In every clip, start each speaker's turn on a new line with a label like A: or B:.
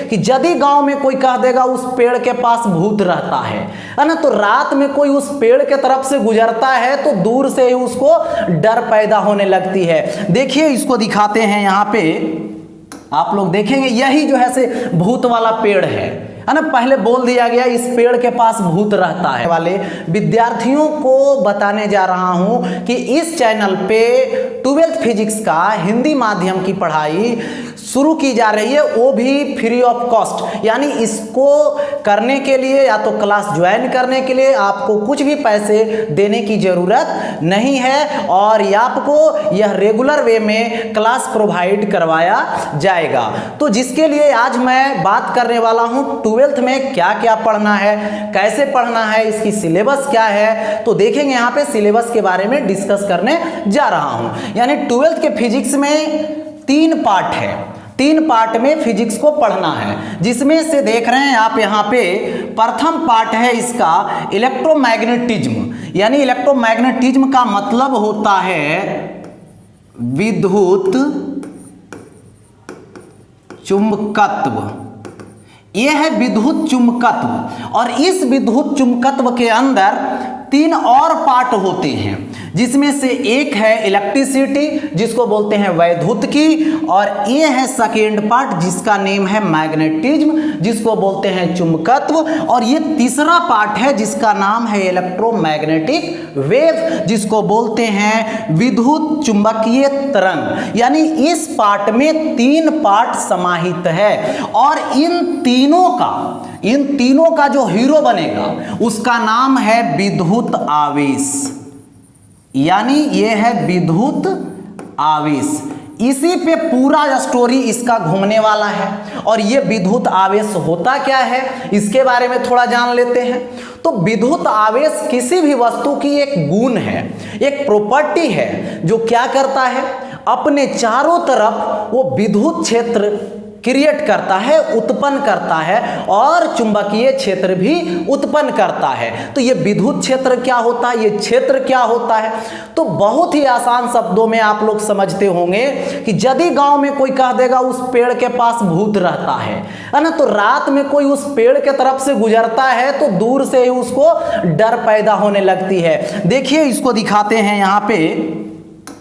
A: कि यदि गांव में कोई कह देगा उस पेड़ के पास भूत रहता है ना, तो रात में कोई उस पेड़ के तरफ से गुजरता है तो दूर से ही उसको डर पैदा होने लगती है। देखिए इसको दिखाते हैं यहाँ पे, आप लोग देखेंगे यही जो है से भूत वाला पेड़ है ना। पहले बोल दिया गया इस पेड़ के पास भूत रहता है। वाले विद्यार्थियों को बताने जा रहा हूं कि इस चैनल पे 12th फिजिक्स का हिंदी माध्यम की पढ़ाई शुरू की जा रही है, वो भी फ्री ऑफ कॉस्ट। यानी इसको करने के लिए या तो क्लास ज्वाइन करने के लिए आपको कुछ भी पैसे देने की ज़रूरत नहीं है और आपको यह रेगुलर वे में क्लास प्रोवाइड करवाया जाएगा। तो जिसके लिए आज मैं बात करने वाला हूं 12th में क्या क्या पढ़ना है, कैसे पढ़ना है, इसकी सिलेबस क्या है। तो देखेंगे यहाँ पे सिलेबस के बारे में डिस्कस करने जा रहा हूँ। यानी 12th के फिजिक्स में 3 पार्ट है, 3 पार्ट में फिजिक्स को पढ़ना है, जिसमें से देख रहे हैं आप यहाँ पे प्रथम पार्ट है इसका इलेक्ट्रोमैग्नेटिज्म। यानी इलेक्ट्रोमैग्नेटिज्म का मतलब होता है विद्युत चुंबकत्व। यह है विद्युत चुंबकत्व और इस विद्युत चुंबकत्व के अंदर 3 और पार्ट होते हैं, जिसमें से एक है इलेक्ट्रिसिटी जिसको बोलते हैं वैद्युतिकी, और ये है सेकेंड पार्ट जिसका नेम है मैग्नेटिज्म जिसको बोलते हैं चुंबकत्व, और ये तीसरा पार्ट है जिसका नाम है इलेक्ट्रोमैग्नेटिक वेव जिसको बोलते हैं विद्युत चुंबकीय तरंग। यानी इस पार्ट में 3 पार्ट समाहित है और इन तीनों का जो हीरो बनेगा उसका नाम है विद्युत आवेश। यानी ये है विद्युत आवेश। इसी पे पूरा स्टोरी इसका घूमने वाला है। और ये विद्युत आवेश होता क्या है इसके बारे में थोड़ा जान लेते हैं। तो विद्युत आवेश किसी भी वस्तु की एक गुण है, एक प्रॉपर्टी है जो क्या करता है, अपने चारों तरफ वो विद्युत क्षेत्र क्रिएट करता है, उत्पन्न करता है और चुंबकीय क्षेत्र भी उत्पन्न करता है। तो ये विद्युत क्षेत्र क्या होता है, ये क्षेत्र क्या होता है। तो बहुत ही आसान शब्दों में आप लोग समझते होंगे कि यदि गांव में कोई कह देगा उस पेड़ के पास भूत रहता है ना, तो रात में कोई उस पेड़ के तरफ से गुजरता है तो दूर से ही उसको डर पैदा होने लगती है। देखिए इसको दिखाते हैं यहाँ पे,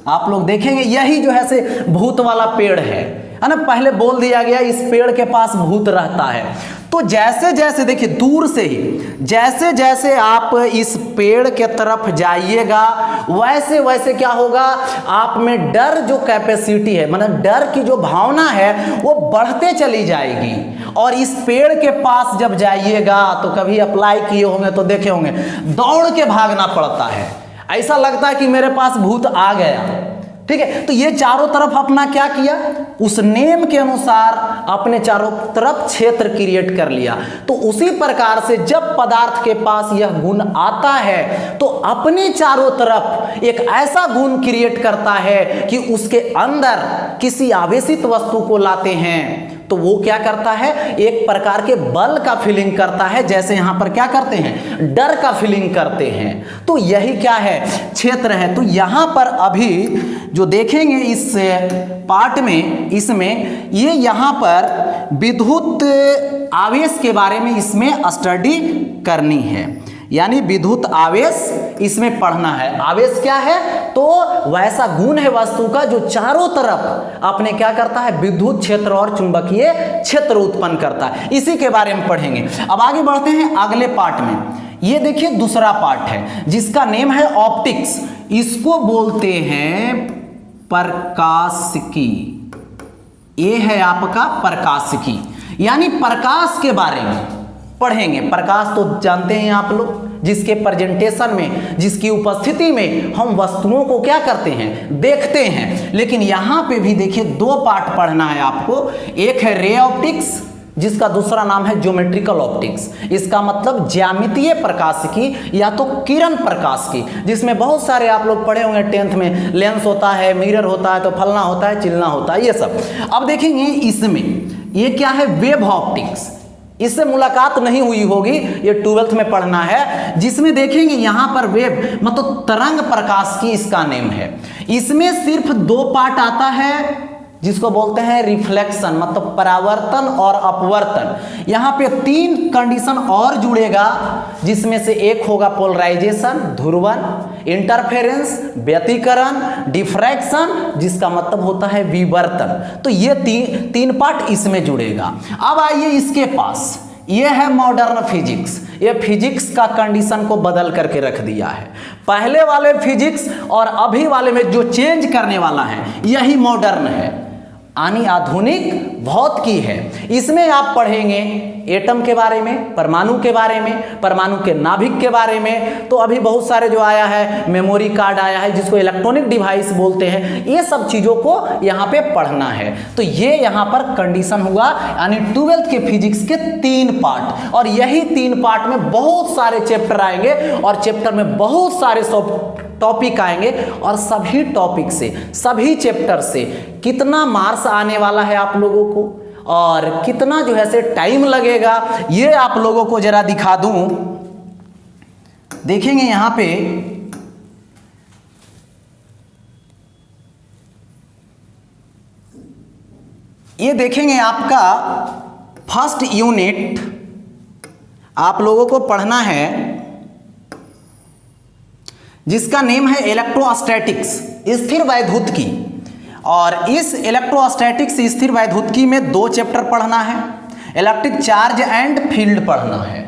A: आप लोग देखेंगे यही जो है से भूत वाला पेड़ है ना। पहले बोल दिया गया इस पेड़ के पास भूत रहता है। तो जैसे जैसे देखिए दूर से ही जैसे जैसे आप इस पेड़ के तरफ जाइएगा वैसे वैसे क्या होगा, आप में डर जो कैपेसिटी है, मतलब डर की जो भावना है वो बढ़ते चली जाएगी। और इस पेड़ के पास जब जाइएगा तो कभी अप्लाई किए होंगे तो देखे होंगे दौड़ के भागना पड़ता है, ऐसा लगता है कि मेरे पास भूत आ गया। ठीक है, तो ये चारों तरफ अपना क्या किया, उस नेम के अनुसार अपने चारों तरफ क्षेत्र क्रिएट कर लिया। तो उसी प्रकार से जब पदार्थ के पास यह गुण आता है तो अपने चारों तरफ एक ऐसा गुण क्रिएट करता है कि उसके अंदर किसी आवेशित वस्तु को लाते हैं तो वो क्या करता है, एक प्रकार के बल का फीलिंग करता है, जैसे यहां पर क्या करते हैं, डर का फीलिंग करते हैं। तो यही क्या है, क्षेत्र है। तो यहां पर अभी जो देखेंगे इस पार्ट में, इसमें ये यहां पर विद्युत आवेश के बारे में इसमें स्टडी करनी है। यानी विद्युत आवेश इसमें पढ़ना है। आवेश क्या है, तो वैसा गुण है वस्तु का जो चारों तरफ अपने क्या करता है, विद्युत क्षेत्र और चुंबकीय क्षेत्र उत्पन्न करता है। इसी के बारे में पढ़ेंगे। अब आगे बढ़ते हैं अगले पार्ट में। ये देखिए दूसरा पार्ट है जिसका नेम है ऑप्टिक्स। इसको बोलते हैं प्रकाशिकी। ये है आपका प्रकाशिकी, यानी प्रकाश के बारे में पढ़ेंगे। प्रकाश तो जानते हैं आप लोग, जिसके प्रेजेंटेशन में, जिसकी उपस्थिति में हम वस्तुओं को क्या करते हैं, देखते हैं। लेकिन यहाँ पे भी देखिए 2 पार्ट पढ़ना है आपको। एक है रे ऑप्टिक्स जिसका दूसरा नाम है ज्योमेट्रिकल ऑप्टिक्स। इसका मतलब ज्यामितीय प्रकाशिकी या तो किरण प्रकाश की, जिसमें बहुत सारे आप लोग पढ़े होंगे 10th में, लेंस होता है, मिरर होता है, तो फलना होता है, चिलना होता है, ये सब। अब देखेंगे इसमें ये क्या है, वेव ऑप्टिक्स। इससे मुलाकात नहीं हुई होगी, ये 12th में पढ़ना है, जिसमें देखेंगे यहां पर वेव मतलब तरंग प्रकाश की इसका नेम है। इसमें सिर्फ 2 पार्ट आता है, जिसको बोलते हैं रिफ्लेक्शन, मतलब परावर्तन और अपवर्तन। यहाँ पे 3 कंडीशन और जुड़ेगा, जिसमें से एक होगा पोलराइजेशन, ध्रुवन, इंटरफेरेंस, व्यतिकरण, डिफ्रैक्शन, जिसका मतलब होता है विवर्तन। तो ये तीन पार्ट इसमें जुड़ेगा। अब आइए इसके पास, ये है मॉडर्न फिजिक्स। ये फिजिक्स का कंडीशन को बदल करके रख दिया है। पहले वाले फिजिक्स और अभी वाले में जो चेंज करने वाला है यही मॉडर्न है, यानी आधुनिक भौत की है। इसमें आप पढ़ेंगे एटम के बारे में, परमाणु के बारे में, परमाणु के नाभिक के बारे में। तो अभी बहुत सारे जो आया है, मेमोरी कार्ड आया है, जिसको इलेक्ट्रॉनिक डिवाइस बोलते हैं, ये सब चीज़ों को यहाँ पे पढ़ना है। तो ये यहाँ पर कंडीशन हुआ, यानी 12th के फिजिक्स के 3 पार्ट, और यही 3 पार्ट में बहुत सारे चैप्टर आएंगे, और चैप्टर में बहुत सारे टॉपिक आएंगे, और सभी टॉपिक से, सभी चैप्टर से कितना मार्क्स आने वाला है आप लोगों को, और कितना जो है से टाइम लगेगा, ये आप लोगों को जरा दिखा दूं। देखेंगे यहां पे ये देखेंगे आपका फर्स्ट यूनिट आप लोगों को पढ़ना है, जिसका नेम है इलेक्ट्रोस्टैटिक्स, स्थिर वैद्युतिकी। और इस इलेक्ट्रोस्टैटिक्स स्थिर वैद्युतिकी में 2 चैप्टर पढ़ना है, इलेक्ट्रिक चार्ज एंड फील्ड पढ़ना है,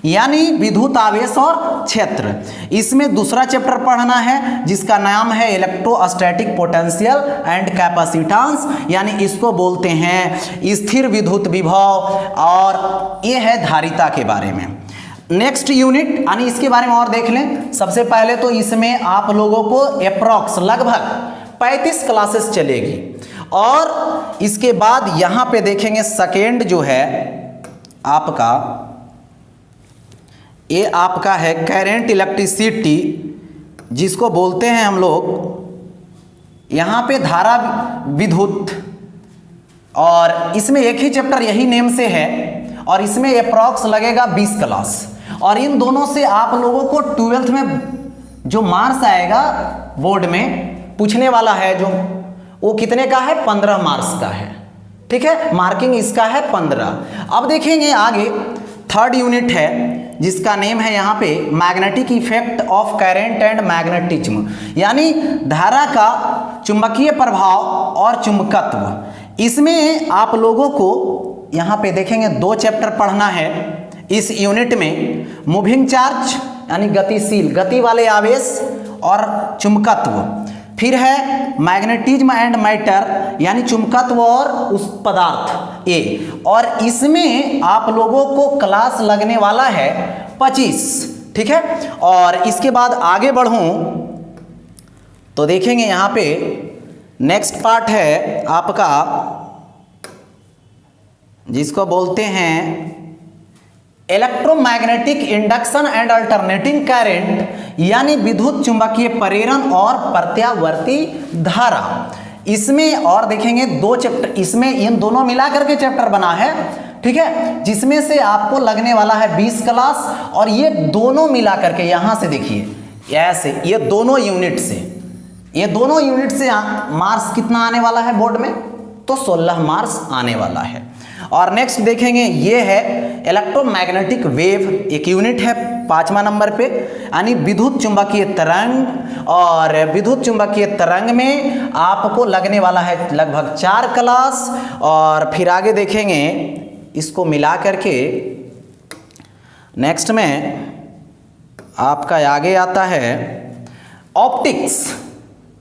A: यानी विद्युत आवेश और क्षेत्र। इसमें दूसरा चैप्टर पढ़ना है, जिसका नाम है इलेक्ट्रोस्टैटिक पोटेंशियल एंड कैपेसिटेंस, यानी इसको बोलते हैं स्थिर विद्युत विभव, और ये है धारिता के बारे में। नेक्स्ट यूनिट, यानी इसके बारे में और देख लें। सबसे पहले तो इसमें आप लोगों को अप्रॉक्स लगभग 35 क्लासेस चलेगी, और इसके बाद यहाँ पे देखेंगे सेकेंड जो है आपका, ये आपका है करंट इलेक्ट्रिसिटी, जिसको बोलते हैं हम लोग यहाँ पे धारा विद्युत, और इसमें एक ही चैप्टर यही नेम से है, और इसमें अप्रॉक्स लगेगा 20 क्लास। और इन दोनों से आप लोगों को 12th में जो मार्क्स आएगा बोर्ड में पूछने वाला है, जो वो कितने का है, 15 मार्क्स का है। ठीक है, मार्किंग इसका है 15। अब देखेंगे आगे थर्ड यूनिट है, जिसका नेम है यहाँ पे magnetic effect of current and magnetism, यानी धारा का चुंबकीय प्रभाव और चुंबकत्व। इसमें आप लोगों को यहाँ पे देखेंगे 2 चैप्टर पढ़ना है इस यूनिट में, मूविंग चार्ज यानी गतिशील, गति वाले आवेश और चुंबकत्व। फिर है मैग्नेटिज्म एंड मैटर, यानी चुंबकत्व और उस पदार्थ ए, और इसमें आप लोगों को क्लास लगने वाला है 25। ठीक है, और इसके बाद आगे बढ़ूं तो देखेंगे यहाँ पे नेक्स्ट पार्ट है आपका, जिसको बोलते हैं electromagnetic induction and alternating current, यानी विद्युत चुंबकीय प्रेरण और प्रत्यावर्ती धारा। इसमें और देखेंगे 2 चैप्टर, इसमें इन दोनों मिला करके चैप्टर बना है। ठीक है, जिसमें से आपको लगने वाला है 20 क्लास, और ये दोनों मिला करके यहां से देखिए ऐसे, ये दोनों यूनिट से मार्क्स कितना आने वाला है बोर्ड में, तो 16 मार्क्स आने वाला है। और नेक्स्ट देखेंगे ये है इलेक्ट्रोमैग्नेटिक वेव, एक यूनिट है 5वां नंबर पे, यानी विद्युत चुंबकीय तरंग। और विद्युत चुंबकीय तरंग में आपको लगने वाला है लगभग 4 क्लास। और फिर आगे देखेंगे इसको मिला करके नेक्स्ट में आपका आगे आता है ऑप्टिक्स।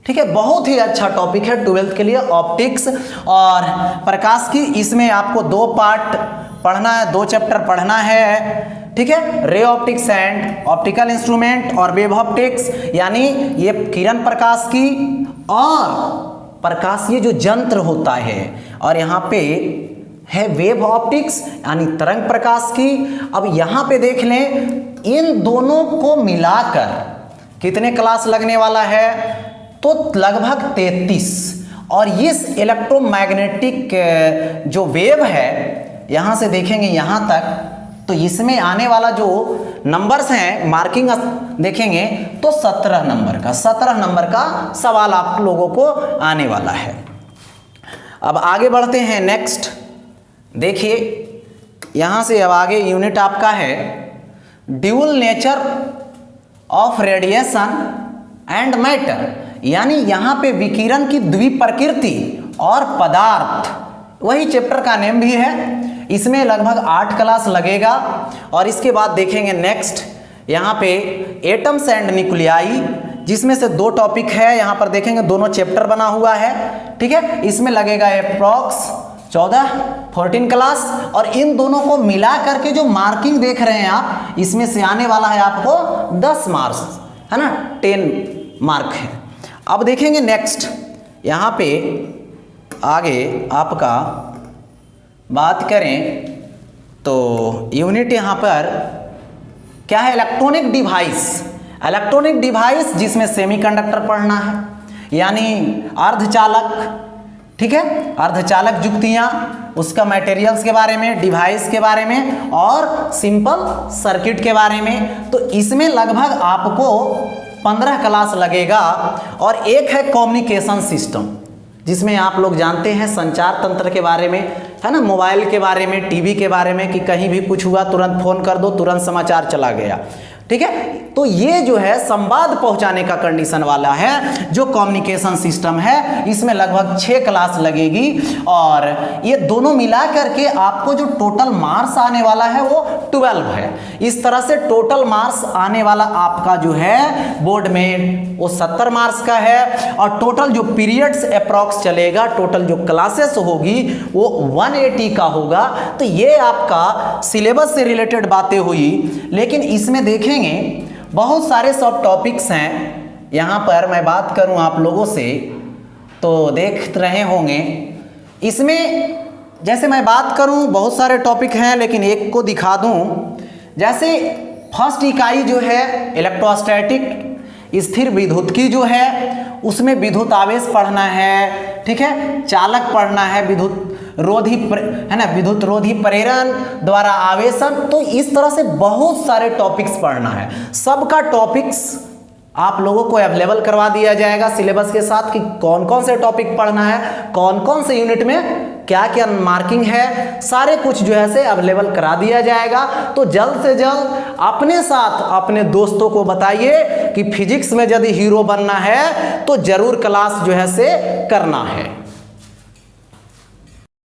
A: ठीक है, बहुत ही अच्छा टॉपिक है 12th के लिए ऑप्टिक्स और प्रकाश की। इसमें आपको 2 पार्ट पढ़ना है, 2 चैप्टर पढ़ना है। ठीक है, ray optics and optical instrument और वेव ऑप्टिक्स, यानी ये किरण प्रकाश की और प्रकाशीय जो यंत्र होता है, और यहाँ पे है वेव ऑप्टिक्स यानी तरंग प्रकाश की। अब यहाँ पे देख लें, इन दोनों को मिलाकर कितने क्लास लगने वाला है, तो लगभग 33। और इस इलेक्ट्रोमैग्नेटिक जो वेव है, यहाँ से देखेंगे यहाँ तक, तो इसमें आने वाला जो नंबर्स हैं मार्किंग देखेंगे तो 17 नंबर का सवाल आप लोगों को आने वाला है। अब आगे बढ़ते हैं नेक्स्ट। देखिए यहाँ से अब आगे यूनिट आपका है dual nature of radiation and matter, यानी यहाँ पे विकिरण की द्विप्रकृति और पदार्थ, वही चैप्टर का नेम भी है। इसमें लगभग 8 क्लास लगेगा। और इसके बाद देखेंगे नेक्स्ट यहाँ पे एटम्स एंड न्यूक्लियाई, जिसमें से 2 टॉपिक है यहाँ पर देखेंगे, दोनों चैप्टर बना हुआ है, ठीक है। इसमें लगेगा अप्रॉक्स 14 क्लास। और इन दोनों को मिला करके जो मार्किंग देख रहे हैं आप, इसमें से आने वाला है आपको 10 मार्क्स, है ना, 10 मार्क है। अब देखेंगे नेक्स्ट यहाँ पे आगे आपका बात करें तो यूनिट यहाँ पर क्या है, इलेक्ट्रॉनिक डिवाइस। इलेक्ट्रॉनिक डिवाइस जिसमें सेमीकंडक्टर पढ़ना है, यानी अर्धचालक, ठीक है, अर्धचालक युक्तियाँ, उसका मटेरियल्स के बारे में, डिवाइस के बारे में और सिंपल सर्किट के बारे में। तो इसमें लगभग आपको 15 क्लास लगेगा। और एक है कम्युनिकेशन सिस्टम, जिसमें आप लोग जानते हैं संचार तंत्र के बारे में, है ना, मोबाइल के बारे में, टीवी के बारे में, कि कहीं भी कुछ हुआ तुरंत फोन कर दो, तुरंत समाचार चला गया, ठीक है। तो ये जो है संवाद पहुंचाने का कंडीशन वाला है जो कम्युनिकेशन सिस्टम है। इसमें लगभग 6 क्लास लगेगी। और ये दोनों मिला करके आपको जो टोटल मार्क्स आने वाला है वो 12 है। इस तरह से टोटल मार्क्स आने वाला आपका जो है बोर्ड में वो 70 मार्क्स का है। और टोटल जो पीरियड्स अप्रॉक्स चलेगा, टोटल जो क्लासेस होगी वो 180 का होगा। तो ये आपका सिलेबस से रिलेटेड बातें हुई। लेकिन इसमें देखेंगे बहुत सारे सब टॉपिक्स हैं। यहाँ पर मैं बात करूँ आप लोगों से तो देख रहे होंगे, इसमें जैसे मैं बात करूँ बहुत सारे टॉपिक हैं, लेकिन एक को दिखा दूँ। जैसे फर्स्ट इकाई जो है इलेक्ट्रोस्टैटिक, स्थिर विद्युत की जो है, उसमें विद्युत आवेश पढ़ना है, ठीक है, चालक पढ़ना है, विद्युत रोधी है ना, विद्युत रोधी प्रेरण द्वारा आवेशन। तो इस तरह से बहुत सारे टॉपिक्स पढ़ना है। सबका टॉपिक्स आप लोगों को अवेलेबल करवा दिया जाएगा सिलेबस के साथ कि कौन कौन से टॉपिक पढ़ना है, कौन कौन से यूनिट में क्या क्या मार्किंग है, सारे कुछ जो है से अवेलेबल करा दिया जाएगा। तो जल्द से जल्द अपने साथ अपने दोस्तों को बताइए कि फिजिक्स में यदि हीरो बनना है तो जरूर क्लास जो है से करना है।